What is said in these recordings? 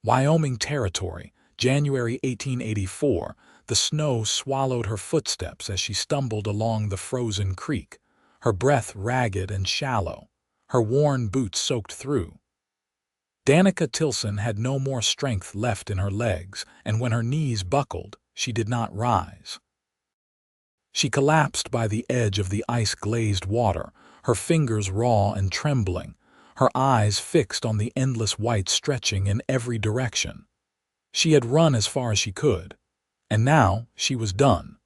Wyoming Territory, January 1884. The snow swallowed her footsteps as she stumbled along the frozen creek, her breath ragged and shallow, her worn boots soaked through. Danica Tilson had no more strength left in her legs, and when her knees buckled, she did not rise. She collapsed by the edge of the ice-glazed water, her fingers raw and trembling, her eyes fixed on the endless white stretching in every direction. She had run as far as she could, and now she was done.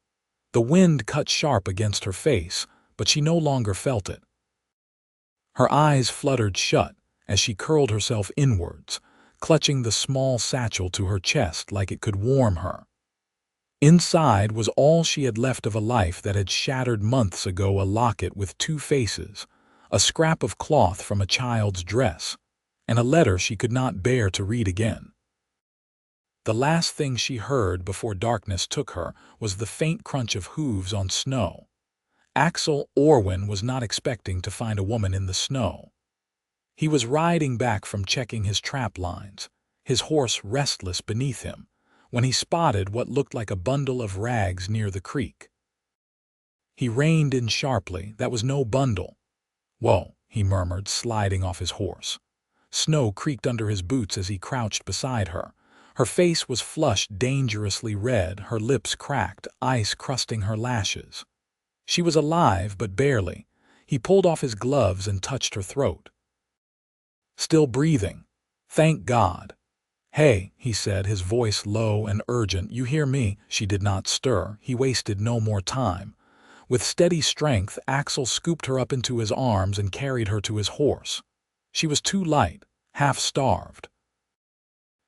The wind cut sharp against her face, but she no longer felt it. Her eyes fluttered shut as she curled herself inwards, clutching the small satchel to her chest like it could warm her. Inside was all she had left of a life that had shattered months ago, a locket with two faces, a scrap of cloth from a child's dress, and a letter she could not bear to read again. The last thing she heard before darkness took her was the faint crunch of hooves on snow. Aksel Orwin was not expecting to find a woman in the snow. He was riding back from checking his trap lines, his horse restless beneath him, when he spotted what looked like a bundle of rags near the creek. He reined in sharply. That was no bundle. "Whoa," he murmured, sliding off his horse. Snow creaked under his boots as he crouched beside her. Her face was flushed dangerously red, her lips cracked, ice crusting her lashes. She was alive, but barely. He pulled off his gloves and touched her throat. Still breathing. Thank God. "Hey," he said, his voice low and urgent. "You hear me?" She did not stir. He wasted no more time. With steady strength, Aksel scooped her up into his arms and carried her to his horse. She was too light, half-starved.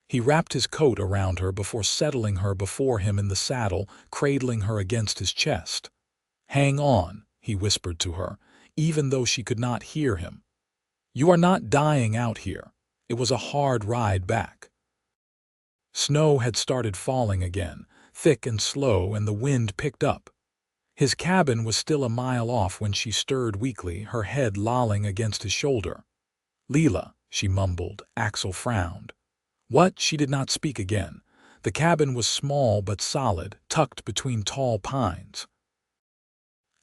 He wrapped his coat around her before settling her before him in the saddle, cradling her against his chest. "Hang on," he whispered to her, even though she could not hear him. "You are not dying out here." It was a hard ride back. Snow had started falling again, thick and slow, and the wind picked up. His cabin was still a mile off when she stirred weakly, her head lolling against his shoulder. "Leela," she mumbled. Aksel frowned. "What?" She did not speak again. The cabin was small but solid, tucked between tall pines.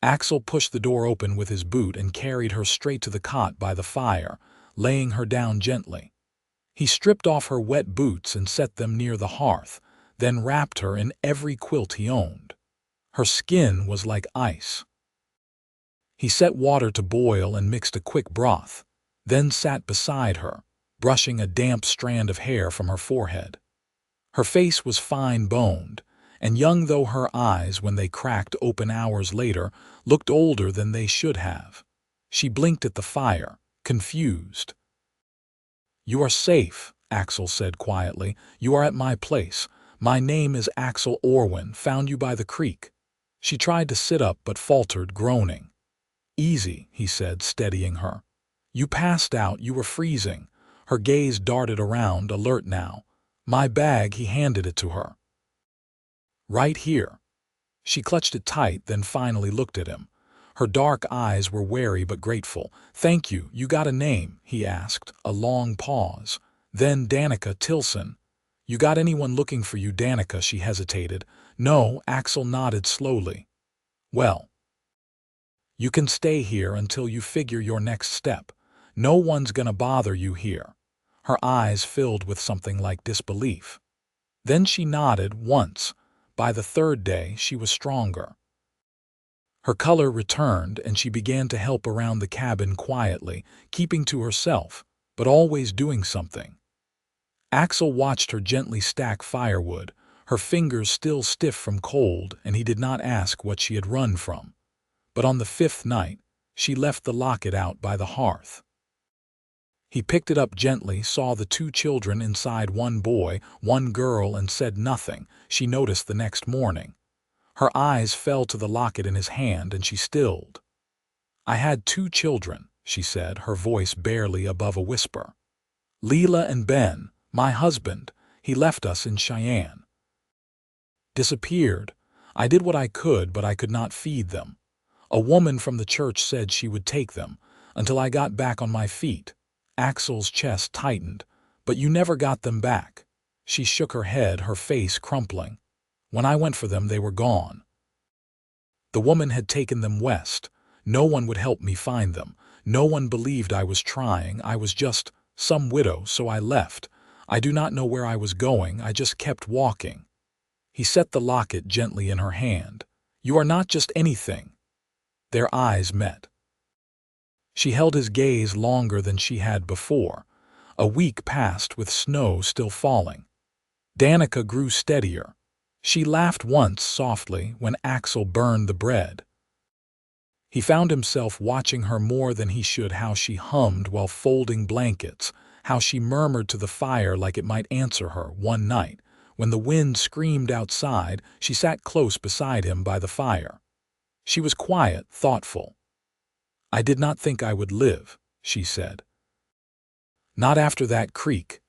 Aksel pushed the door open with his boot and carried her straight to the cot by the fire, laying her down gently. He stripped off her wet boots and set them near the hearth, then wrapped her in every quilt he owned. Her skin was like ice. He set water to boil and mixed a quick broth, then sat beside her, brushing a damp strand of hair from her forehead. Her face was fine-boned, and young though her eyes, when they cracked open hours later, looked older than they should have. She blinked at the fire, confused. "You are safe," Aksel said quietly. "You are at my place. My name is Aksel Orwin, found you by the creek." She tried to sit up but faltered, groaning. "Easy," he said, steadying her. "You passed out, you were freezing." Her gaze darted around, alert now. "My bag," he handed it to her. "Right here." She clutched it tight, then finally looked at him. Her dark eyes were wary but grateful. "Thank you. You got a name?" he asked. A long pause. Then, "Danica Tilson." "You got anyone looking for you?" "Danica," she hesitated. "No," Aksel nodded slowly. "Well, you can stay here until you figure your next step. No one's gonna bother you here." Her eyes filled with something like disbelief. Then she nodded once. By the third day, she was stronger. Her color returned, and she began to help around the cabin quietly, keeping to herself, but always doing something. Aksel watched her gently stack firewood, her fingers still stiff from cold, and he did not ask what she had run from. But on the fifth night, she left the locket out by the hearth. He picked it up gently, saw the two children inside, one boy, one girl, and said nothing. She noticed the next morning. Her eyes fell to the locket in his hand, and she stilled. "I had two children," she said, her voice barely above a whisper. "Leela and Ben, my husband. He left us in Cheyenne. Disappeared. I did what I could, but I could not feed them. A woman from the church said she would take them, until I got back on my feet." Aksel's chest tightened. "But you never got them back." She shook her head, her face crumpling. When I went for them, they were gone. The woman had taken them west. No one would help me find them. No one believed I was trying. I was just some widow, so I left. I do not know where I was going. I just kept walking. He set the locket gently in her hand. You are not just anything. Their eyes met. She held his gaze longer than she had before. A week passed with snow still falling. Danica grew steadier. She laughed once softly when Aksel burned the bread. He found himself watching her more than he should, how she hummed while folding blankets, how she murmured to the fire like it might answer her. One night, when the wind screamed outside, she sat close beside him by the fire. She was quiet, thoughtful. I did not think I would live, she said. Not after that creek.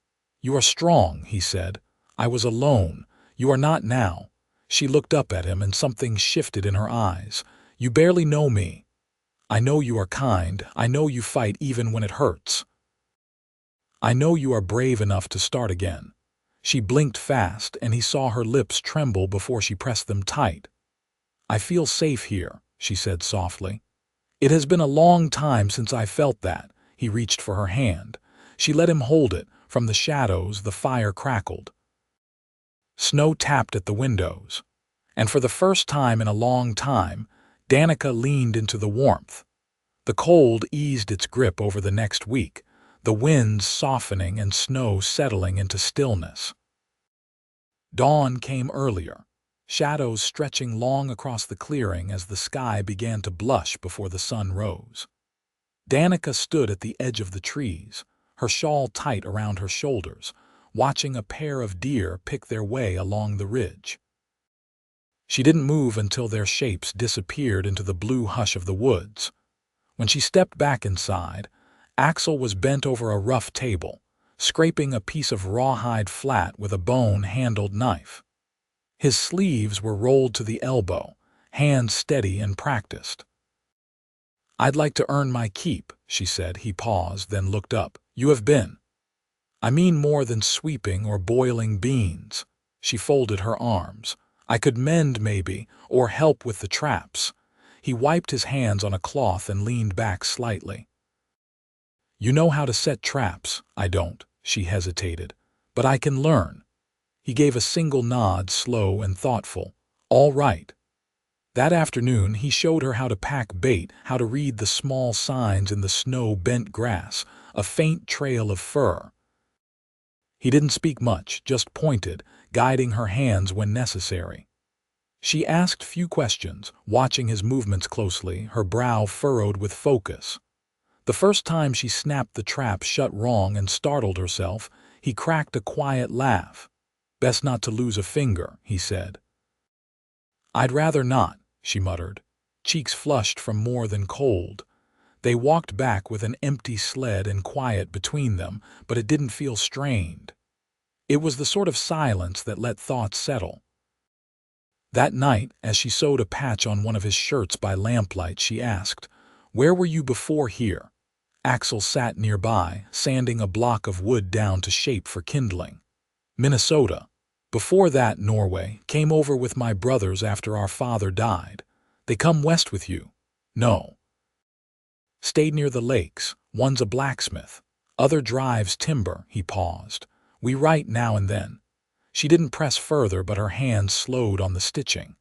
You are strong, he said. I was alone. You are not now. She looked up at him and something shifted in her eyes. You barely know me. I know you are kind. I know you fight even when it hurts. I know you are brave enough to start again. She blinked fast, and he saw her lips tremble before she pressed them tight. I feel safe here, she said softly. It has been a long time since I felt that. He reached for her hand. She let him hold it. From the shadows, the fire crackled. Snow tapped at the windows, and for the first time in a long time, Danica leaned into the warmth. The cold eased its grip over the next week, the winds softening and snow settling into stillness. Dawn came earlier, shadows stretching long across the clearing as the sky began to blush before the sun rose. Danica stood at the edge of the trees, her shawl tight around her shoulders, watching a pair of deer pick their way along the ridge. She didn't move until their shapes disappeared into the blue hush of the woods. When she stepped back inside, Aksel was bent over a rough table, scraping a piece of rawhide flat with a bone-handled knife. His sleeves were rolled to the elbow, hands steady and practiced. I'd like to earn my keep, she said. He paused, then looked up. You have been. I mean more than sweeping or boiling beans. She folded her arms. I could mend maybe, or help with the traps. He wiped his hands on a cloth and leaned back slightly. You know how to set traps. I don't, she hesitated. But I can learn. He gave a single nod, slow and thoughtful. All right. That afternoon he showed her how to pack bait, how to read the small signs in the snow-bent grass, a faint trail of fur. He didn't speak much, just pointed, guiding her hands when necessary. She asked few questions, watching his movements closely, her brow furrowed with focus. The first time she snapped the trap shut wrong and startled herself, he cracked a quiet laugh. Best not to lose a finger, he said. I'd rather not, she muttered, cheeks flushed from more than cold. They walked back with an empty sled and quiet between them, but it didn't feel strained. It was the sort of silence that let thoughts settle. That night, as she sewed a patch on one of his shirts by lamplight, she asked, Where were you before here? Aksel sat nearby, sanding a block of wood down to shape for kindling. Minnesota. Before that, Norway. Came over with my brothers after our father died. They come west with you? No. Stayed near the lakes. One's a blacksmith. Other drives timber. He paused. We write now and then. She didn't press further, but her hands slowed on the stitching.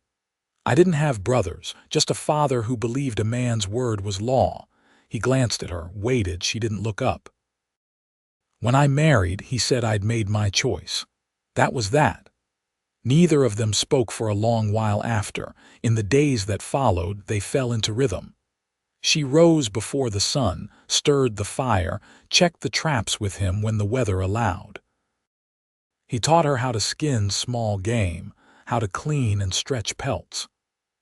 I didn't have brothers, just a father who believed a man's word was law. He glanced at her, waited. She didn't look up. When I married, he said I'd made my choice. That was that. Neither of them spoke for a long while after. In the days that followed, they fell into rhythm. She rose before the sun, stirred the fire, checked the traps with him when the weather allowed. He taught her how to skin small game, how to clean and stretch pelts.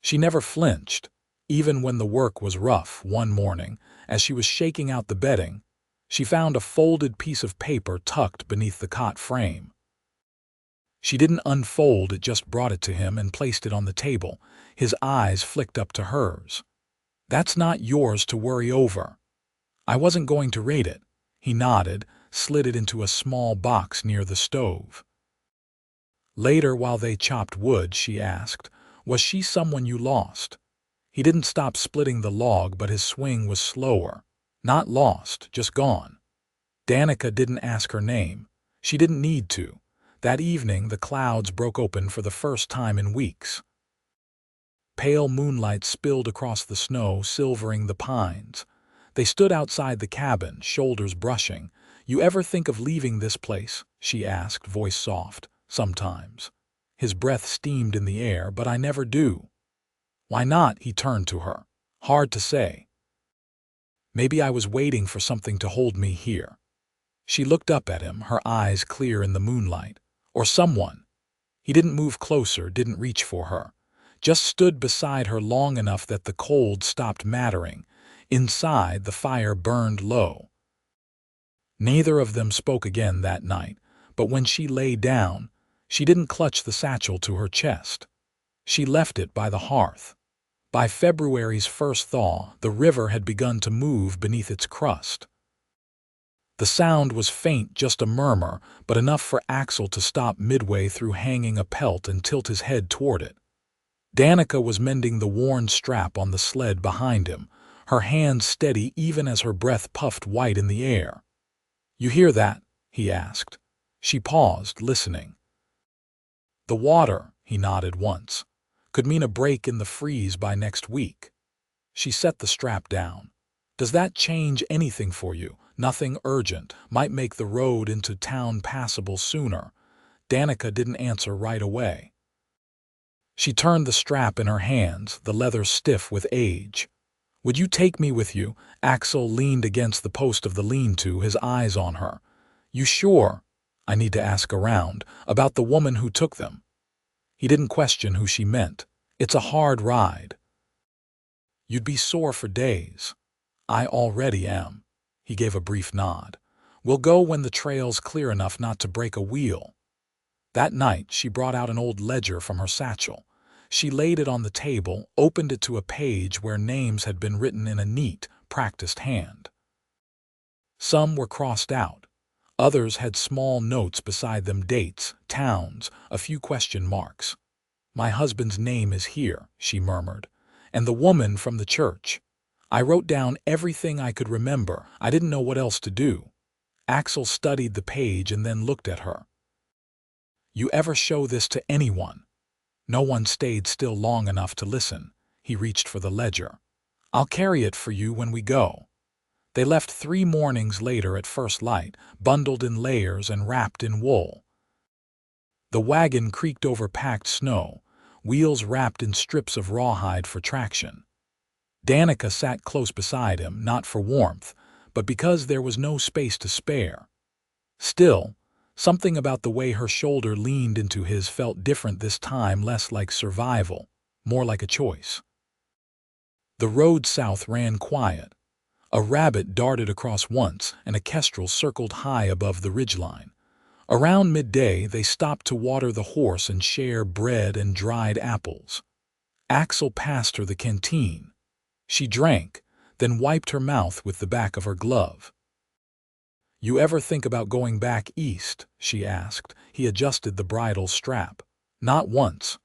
She never flinched, even when the work was rough. One morning, as she was shaking out the bedding, she found a folded piece of paper tucked beneath the cot frame. She didn't unfold it, just brought it to him and placed it on the table. His eyes flicked up to hers. That's not yours to worry over. I wasn't going to read it. He nodded, slid it into a small box near the stove. Later, while they chopped wood, she asked, "Was she someone you lost?" He didn't stop splitting the log, but his swing was slower. Not lost, just gone. Danica didn't ask her name. She didn't need to. That evening, the clouds broke open for the first time in weeks. Pale moonlight spilled across the snow, silvering the pines. They stood outside the cabin, shoulders brushing. "You ever think of leaving this place?" she asked, voice soft. "Sometimes." His breath steamed in the air. "But I never do." "Why not?" He turned to her. "Hard to say. Maybe I was waiting for something to hold me here." She looked up at him, her eyes clear in the moonlight. "Or someone." He didn't move closer, didn't reach for her. Just stood beside her long enough that the cold stopped mattering. Inside, the fire burned low. Neither of them spoke again that night, but when she lay down, she didn't clutch the satchel to her chest. She left it by the hearth. By February's first thaw, the river had begun to move beneath its crust. The sound was faint, just a murmur, but enough for Aksel to stop midway through hanging a pelt and tilt his head toward it. Danica was mending the worn strap on the sled behind him, her hands steady even as her breath puffed white in the air. "You hear that?" he asked. She paused, listening. "The water," he nodded once, "could mean a break in the freeze by next week." She set the strap down. "Does that change anything for you?" "Nothing urgent. Might make the road into town passable sooner." Danica didn't answer right away. She turned the strap in her hands, the leather stiff with age. "Would you take me with you?" Aksel leaned against the post of the lean-to, his eyes on her. "You sure?" "I need to ask around. About the woman who took them." He didn't question who she meant. "It's a hard ride. You'd be sore for days." "I already am." He gave a brief nod. "We'll go when the trail's clear enough not to break a wheel." That night, she brought out an old ledger from her satchel. She laid it on the table, opened it to a page where names had been written in a neat, practiced hand. Some were crossed out. Others had small notes beside them, dates, towns, a few question marks. "My husband's name is here," she murmured. "And the woman from the church." I wrote down everything I could remember. I didn't know what else to do. Aksel studied the page and then looked at her. "You ever show this to anyone?" No one stayed still long enough to listen. He reached for the ledger. "I'll carry it for you when we go." They left 3 mornings later at first light, bundled in layers and wrapped in wool. The wagon creaked over packed snow, wheels wrapped in strips of rawhide for traction. Danica sat close beside him, not for warmth, but because there was no space to spare. Still, something about the way her shoulder leaned into his felt different this time, less like survival, more like a choice. The road south ran quiet. A rabbit darted across once, and a kestrel circled high above the ridgeline. Around midday, they stopped to water the horse and share bread and dried apples. Aksel passed her the canteen. She drank, then wiped her mouth with the back of her glove. "You ever think about going back east?" she asked. He adjusted the bridle strap. "Not once."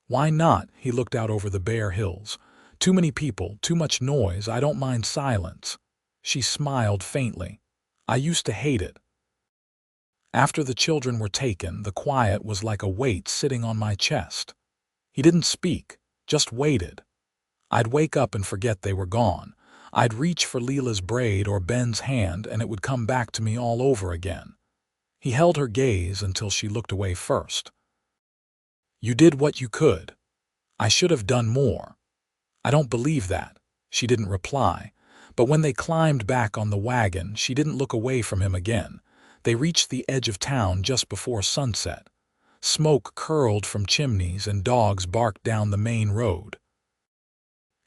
"Why not?" He looked out over the bare hills. "Too many people, too much noise. I don't mind silence." She smiled faintly. "I used to hate it. After the children were taken, the quiet was like a weight sitting on my chest." He didn't speak, just waited. I'd wake up and forget they were gone. I'd reach for Leela's braid or Ben's hand, and it would come back to me all over again. He held her gaze until she looked away first. "You did what you could." "I should have done more." "I don't believe that." She didn't reply. But when they climbed back on the wagon, she didn't look away from him again. They reached the edge of town just before sunset. Smoke curled from chimneys and dogs barked down the main road.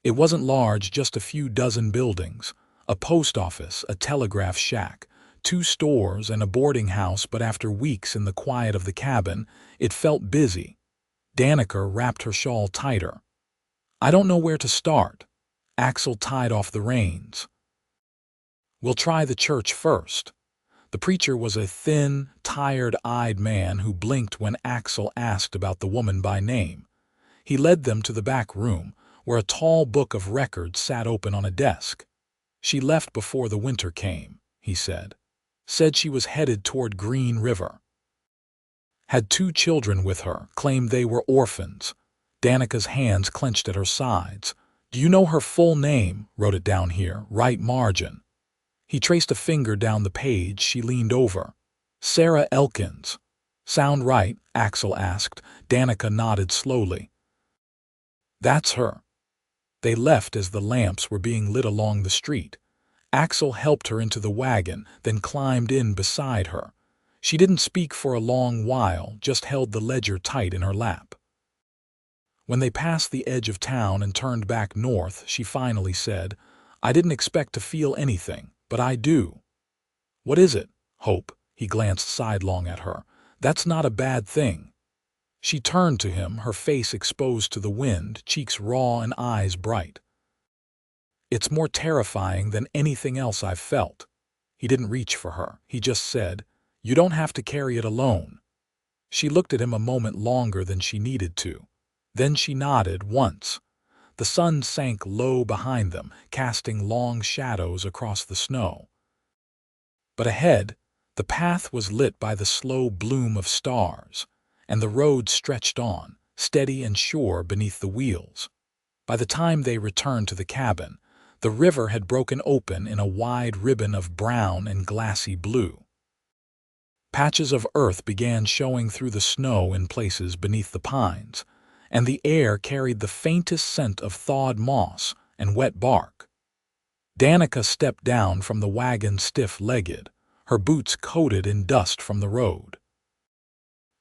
It wasn't large, just a few dozen buildings. A post office, a telegraph shack, 2 stores and a boarding house, but after weeks in the quiet of the cabin, it felt busy. Danica wrapped her shawl tighter. "I don't know where to start." Aksel tied off the reins. "We'll try the church first." The preacher was a thin, tired-eyed man who blinked when Aksel asked about the woman by name. He led them to the back room, where a tall book of records sat open on a desk. "She left before the winter came," he said. "Said she was headed toward Green River. Had 2 children with her, claimed they were orphans." Danica's hands clenched at her sides. "Do you know her full name?" "Wrote it down here, right margin." He traced a finger down the page. She leaned over. "Sarah Elkins." "Sound right?" Aksel asked. Danica nodded slowly. "That's her." They left as the lamps were being lit along the street. Aksel helped her into the wagon, then climbed in beside her. She didn't speak for a long while, just held the ledger tight in her lap. When they passed the edge of town and turned back north, she finally said, "I didn't expect to feel anything, but I do." "What is it, Hope?" He glanced sidelong at her. "That's not a bad thing." She turned to him, her face exposed to the wind, cheeks raw and eyes bright. "It's more terrifying than anything else I've felt." He didn't reach for her. He just said, "You don't have to carry it alone." She looked at him a moment longer than she needed to. Then she nodded once. The sun sank low behind them, casting long shadows across the snow. But ahead, the path was lit by the slow bloom of stars, and the road stretched on, steady and sure beneath the wheels. By the time they returned to the cabin, the river had broken open in a wide ribbon of brown and glassy blue. Patches of earth began showing through the snow in places beneath the pines, and the air carried the faintest scent of thawed moss and wet bark. Danica stepped down from the wagon stiff-legged, her boots coated in dust from the road.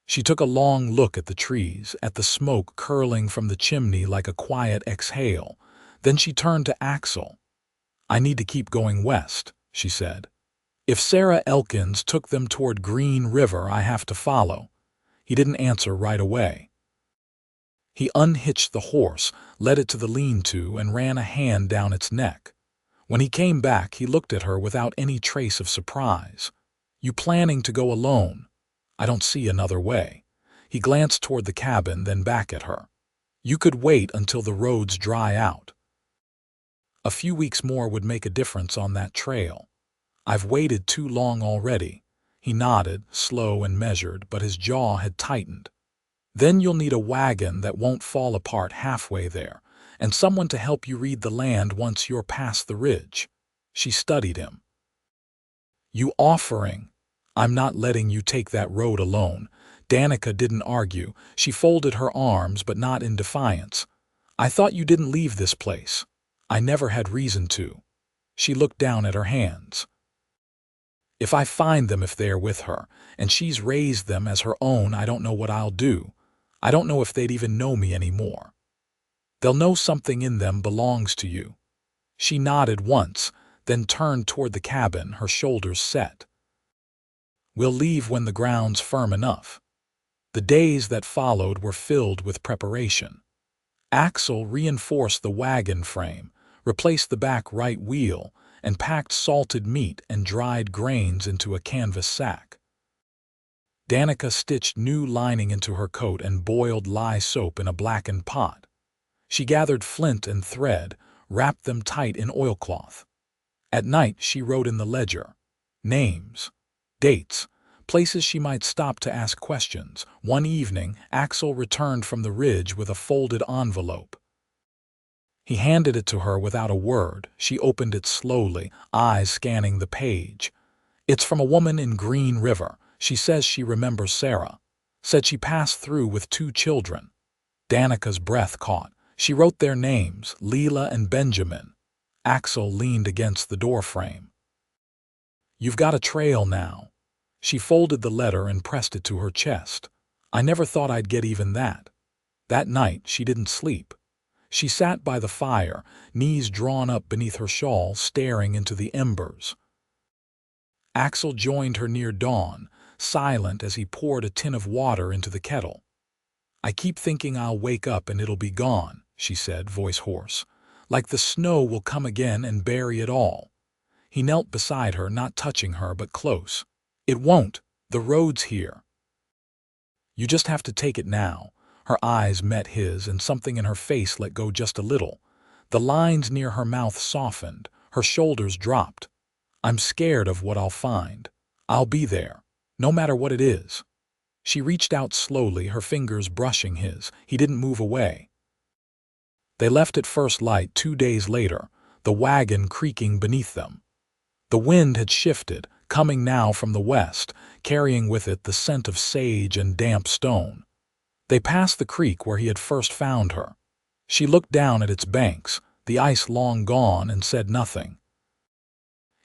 She took a long look at the trees, at the smoke curling from the chimney like a quiet exhale. Then she turned to Aksel. "I need to keep going west," she said. "If Sarah Elkins took them toward Green River, I have to follow." He didn't answer right away. He unhitched the horse, led it to the lean-to, and ran a hand down its neck. When he came back, he looked at her without any trace of surprise. "You planning to go alone?" "I don't see another way." He glanced toward the cabin, then back at her. "You could wait until the roads dry out. A few weeks more would make a difference on that trail." "I've waited too long already." He nodded, slow and measured, but his jaw had tightened. "Then you'll need a wagon that won't fall apart halfway there, and someone to help you read the land once you're past the ridge." She studied him. "You offering? I'm not letting you take that road alone." Danica didn't argue. She folded her arms, but not in defiance. "I thought you didn't leave this place." "I never had reason to." She looked down at her hands. "If I find them, if they're with her, and she's raised them as her own, I don't know what I'll do. I don't know if they'd even know me anymore." "They'll know something in them belongs to you." She nodded once, then turned toward the cabin, her shoulders set. "We'll leave when the ground's firm enough." The days that followed were filled with preparation. Aksel reinforced the wagon frame, replaced the back right wheel, and packed salted meat and dried grains into a canvas sack. Danica stitched new lining into her coat and boiled lye soap in a blackened pot. She gathered flint and thread, wrapped them tight in oilcloth. At night she wrote in the ledger names, dates, places she might stop to ask questions. One evening, Aksel returned from the ridge with a folded envelope. He handed it to her without a word. She opened it slowly, eyes scanning the page. "It's from a woman in Green River. She says she remembers Sarah. Said she passed through with 2 children." Danica's breath caught. She wrote their names, Leela and Benjamin. Aksel leaned against the doorframe. "You've got a trail now." She folded the letter and pressed it to her chest. "I never thought I'd get even that." That night she didn't sleep. She sat by the fire, knees drawn up beneath her shawl, staring into the embers. Aksel joined her near dawn, silent as he poured a tin of water into the kettle. "I keep thinking I'll wake up and it'll be gone," she said, voice hoarse. "Like the snow will come again and bury it all." He knelt beside her, not touching her, but close. It won't. The road's here. You just have to take it now. Her eyes met his, and something in her face let go just a little. The lines near her mouth softened. Her shoulders dropped. I'm scared of what I'll find. I'll be there, no matter what it is. She reached out slowly, her fingers brushing his. He didn't move away. They left at first light 2 days later, the wagon creaking beneath them. The wind had shifted, coming now from the west, carrying with it the scent of sage and damp stone. They passed the creek where he had first found her. She looked down at its banks, the ice long gone, and said nothing.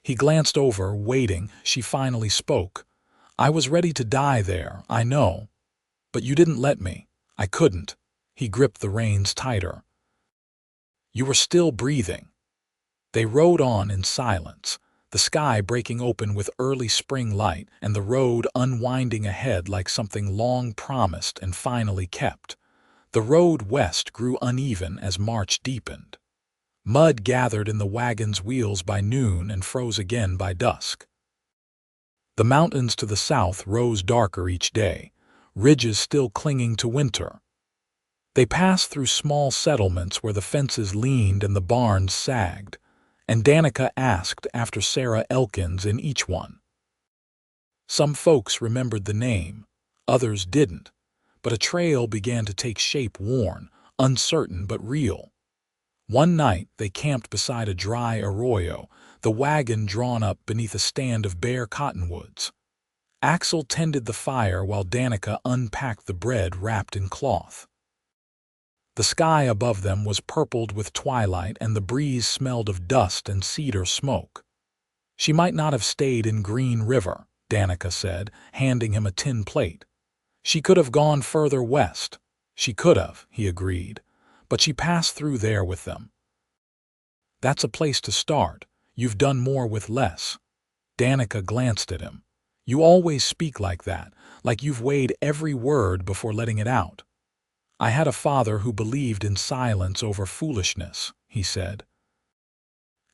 He glanced over, waiting. She finally spoke. I was ready to die there, I know. But you didn't let me. I couldn't. He gripped the reins tighter. You were still breathing. They rode on in silence, the sky breaking open with early spring light and the road unwinding ahead like something long promised and finally kept. The road west grew uneven as March deepened. Mud gathered in the wagon's wheels by noon and froze again by dusk. The mountains to the south rose darker each day, ridges still clinging to winter. They passed through small settlements where the fences leaned and the barns sagged, and Danica asked after Sarah Elkins in each one. Some folks remembered the name, others didn't, but a trail began to take shape, worn, uncertain but real. One night they camped beside a dry arroyo, the wagon drawn up beneath a stand of bare cottonwoods. Aksel tended the fire while Danica unpacked the bread wrapped in cloth. The sky above them was purpled with twilight and the breeze smelled of dust and cedar smoke. She might not have stayed in Green River, Danica said, handing him a tin plate. She could have gone further west. She could have, he agreed, but she passed through there with them. That's a place to start. You've done more with less. Danica glanced at him. You always speak like that, like you've weighed every word before letting it out. I had a father who believed in silence over foolishness, he said.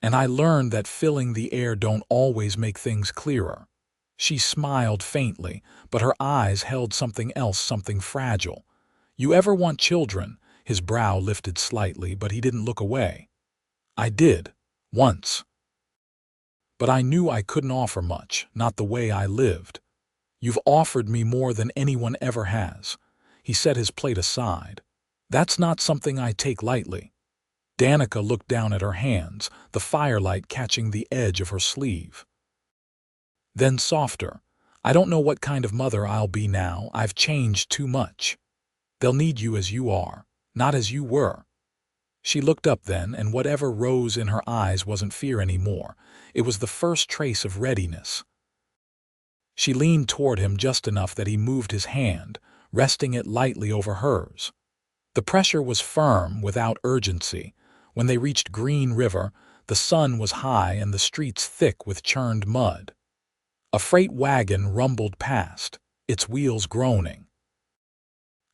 And I learned that filling the air don't always make things clearer. She smiled faintly, but her eyes held something else, something fragile. You ever want children? His brow lifted slightly, but he didn't look away. I did, once. But I knew I couldn't offer much, not the way I lived. You've offered me more than anyone ever has. He set his plate aside. That's not something I take lightly. Danica looked down at her hands, the firelight catching the edge of her sleeve. Then softer, I don't know what kind of mother I'll be now. I've changed too much. They'll need you as you are, not as you were. She looked up then, and whatever rose in her eyes wasn't fear anymore. It was the first trace of readiness. She leaned toward him just enough that he moved his hand, resting it lightly over hers. The pressure was firm, without urgency. When they reached Green River, the sun was high and the streets thick with churned mud. A freight wagon rumbled past, its wheels groaning.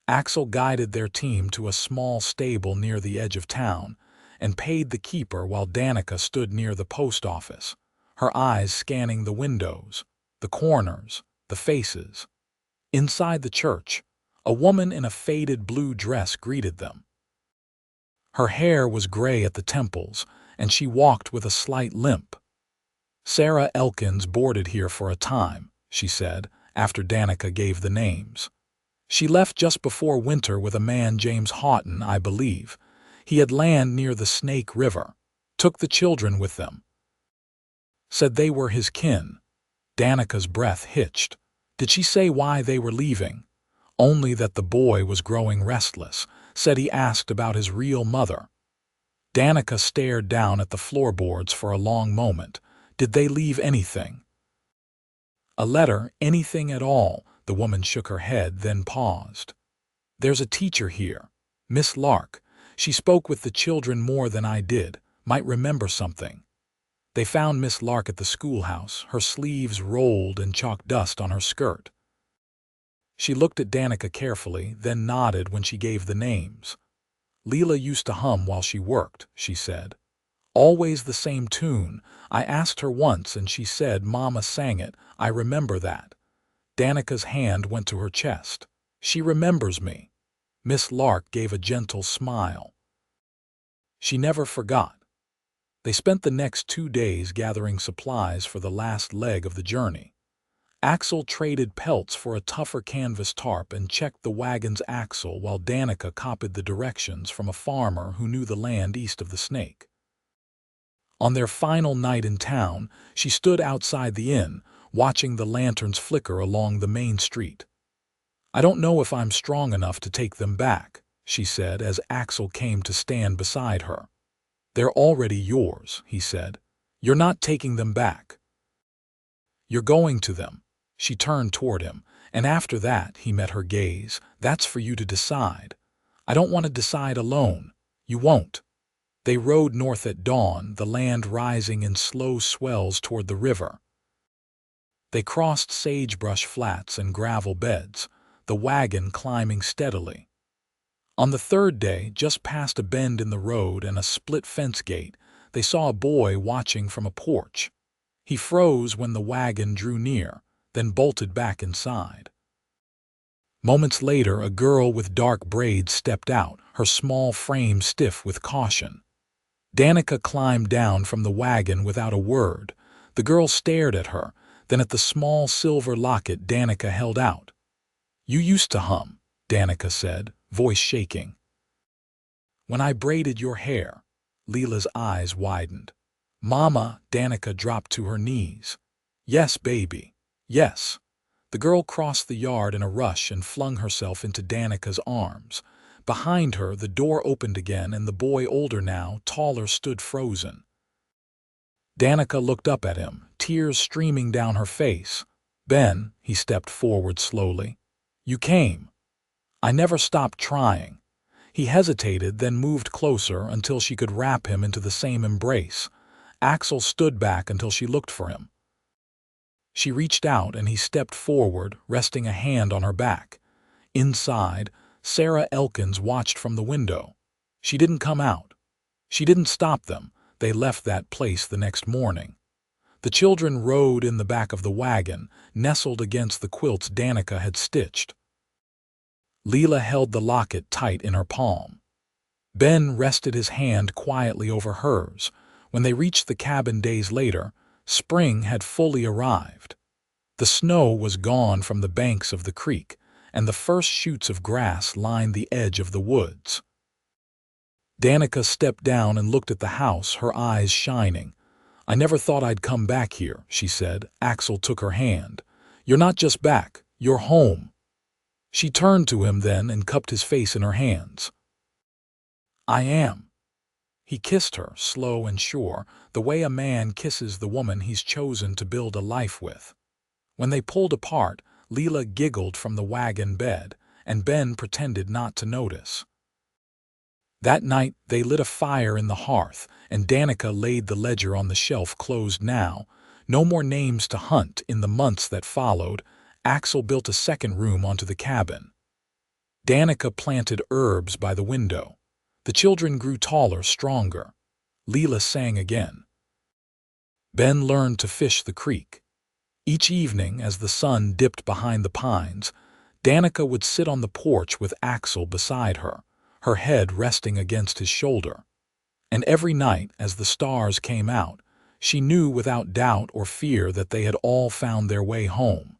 Aksel guided their team to a small stable near the edge of town and paid the keeper while Danica stood near the post office, her eyes scanning the windows, the corners, the faces. Inside the church, a woman in a faded blue dress greeted them. Her hair was gray at the temples, and she walked with a slight limp. Sarah Elkins boarded here for a time, she said, after Danica gave the names. She left just before winter with a man, James Houghton, I believe. He had land near the Snake River, took the children with them. Said they were his kin. Danica's breath hitched. Did she say why they were leaving? Only that the boy was growing restless, said he asked about his real mother. Danica stared down at the floorboards for a long moment. Did they leave anything? A letter, anything at all? The woman shook her head, then paused. There's a teacher here, Miss Lark. She spoke with the children more than I did, might remember something. They found Miss Lark at the schoolhouse, her sleeves rolled and chalk dust on her skirt. She looked at Danica carefully, then nodded when she gave the names. Leela used to hum while she worked, she said. Always the same tune. I asked her once and she said Mama sang it. I remember that. Danica's hand went to her chest. She remembers me. Miss Lark gave a gentle smile. She never forgot. They spent the next 2 days gathering supplies for the last leg of the journey. Aksel traded pelts for a tougher canvas tarp and checked the wagon's axle while Danica copied the directions from a farmer who knew the land east of the Snake. On their final night in town, she stood outside the inn, watching the lanterns flicker along the main street. "I don't know if I'm strong enough to take them back," she said as Aksel came to stand beside her. "They're already yours," he said. "You're not taking them back. You're going to them." She turned toward him, and after that he met her gaze. "That's for you to decide." "I don't want to decide alone." "You won't." They rode north at dawn, the land rising in slow swells toward the river. They crossed sagebrush flats and gravel beds, the wagon climbing steadily. On the third day, just past a bend in the road and a split fence gate, they saw a boy watching from a porch. He froze when the wagon drew near, then bolted back inside. Moments later, a girl with dark braids stepped out, her small frame stiff with caution. Danica climbed down from the wagon without a word. The girl stared at her, then at the small silver locket Danica held out. "You used to hum," Danica said, voice shaking. "When I braided your hair." Leela's eyes widened. "Mama," Danica dropped to her knees. "Yes, baby. Yes." The girl crossed the yard in a rush and flung herself into Danica's arms. Behind her, the door opened again and the boy, older now, taller, stood frozen. Danica looked up at him, tears streaming down her face. "Ben," he stepped forward slowly. "You came." "I never stopped trying." He hesitated, then moved closer until she could wrap him into the same embrace. Aksel stood back until she looked for him. She reached out and he stepped forward, resting a hand on her back. Inside, Sarah Elkins watched from the window. She didn't come out. She didn't stop them. They left that place the next morning. The children rode in the back of the wagon, nestled against the quilts Danica had stitched. Leela held the locket tight in her palm. Ben rested his hand quietly over hers. When they reached the cabin days later, spring had fully arrived. The snow was gone from the banks of the creek, and the first shoots of grass lined the edge of the woods. Danica stepped down and looked at the house, her eyes shining. "I never thought I'd come back here," she said. Aksel took her hand. "You're not just back, you're home." She turned to him then and cupped his face in her hands. "I am." He kissed her, slow and sure, the way a man kisses the woman he's chosen to build a life with. When they pulled apart, Leela giggled from the wagon bed, and Ben pretended not to notice. That night, they lit a fire in the hearth, and Danica laid the ledger on the shelf, closed now. No more names to hunt. In the months that followed, Aksel built a second room onto the cabin. Danica planted herbs by the window. The children grew taller, stronger. Leela sang again. Ben learned to fish the creek. Each evening, as the sun dipped behind the pines, Danica would sit on the porch with Aksel beside her, her head resting against his shoulder. And every night, as the stars came out, she knew without doubt or fear that they had all found their way home.